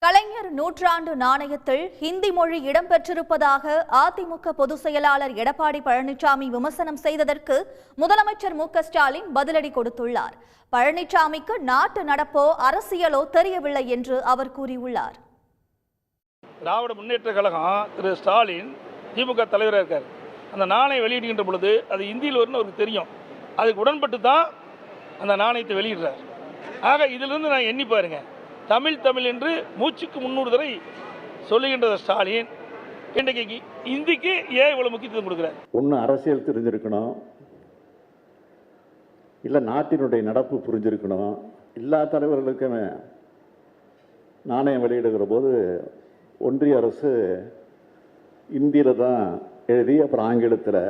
கலைஞர் நூற்றாண்டு நாணயத்தில் ஹிந்தி மொழி இடம்பெற்றிருப்பதாக அதிமுக பொதுச் செயலாளர் எடப்பாடி பழனிசாமி விமர்சனம் செய்ததற்கு முதலமைச்சர் மு.க.ஸ்டாலின் பதிலடி கொடுத்துள்ளார். பழனிசாமிக்கு நாட்டு நடப்போ அரசியலோ தெரியவில்லை என்று அவர் கூறியுள்ளார். திராவிட முன்னேற்ற கழகம் திரு ஸ்டாலின் திமுக தலைவராக இருக்கார். அந்த நாணயம் வெளியிடுகின்ற பொழுது அது இந்தியில் வரும்னு அவருக்கு தெரியும். அதுக்கு உடன்பட்டு தான் அந்த நாணயத்தை வெளியிடுறார். ஆக இதிலிருந்து நான் எண்ணி பாருங்க, தமிழ் என்று மூச்சுக்கு 300 தடவை சொல்லுகின்ற ஸ்டாலின் இன்றைக்கு இந்திக்கு ஏன் இவ்வளவு முக்கியத்துவம் கொடுக்கிறார்? ஒன்று அரசியல் தெரிஞ்சிருக்கணும், இல்லை நாட்டினுடைய நடப்பு புரிஞ்சிருக்கணும். எல்லா தலைவர்களுக்குமே நாணயம் வெளியிடுகிற போது ஒன்றிய அரசு இந்தியில் தான் எழுதி அப்புறம் ஆங்கிலத்தில்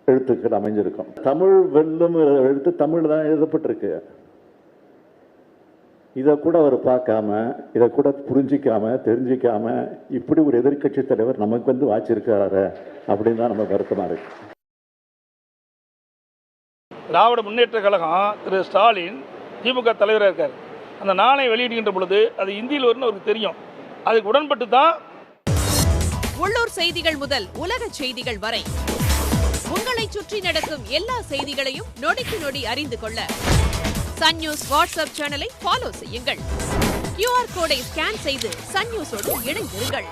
எழுத்துக்கள் அமைஞ்சிருக்கும். தமிழ் வெல்லும் எழுத்து தமிழ் தான் எழுதப்பட்டிருக்கு. இதை கூட அவர் பார்க்காம, இதை கூட புரிஞ்சிக்காம தெரிஞ்சிக்காம இப்படி ஒரு எதிர்கட்சி தலைவர் நமக்கு வந்து வாச்சிருக்காரு அப்படின்னு தான் நம்ம வருத்தமா இருக்கு. திராவிட முன்னேற்ற கழகம் திரு ஸ்டாலின் திமுக தலைவராக இருக்கார். அந்த நாணயம் வெளியிடுகின்ற பொழுது அது இந்தியில் வரும்னு அவருக்கு தெரியும். அதுக்கு உடன்பட்டு தான். உள்ளூர் செய்திகள் முதல் உலக செய்திகள் வரை உங்களை சுற்றி நடக்கும் எல்லா செய்திகளையும் நொடிக்கு நொடி அறிந்து கொள்ள சன் நியூஸ் வாட்ஸ்அப் சேனலை ஃபாலோ செய்யுங்கள். QR கோடை ஸ்கேன் செய்து சன் நியூஸோடு இணைந்திருங்கள்.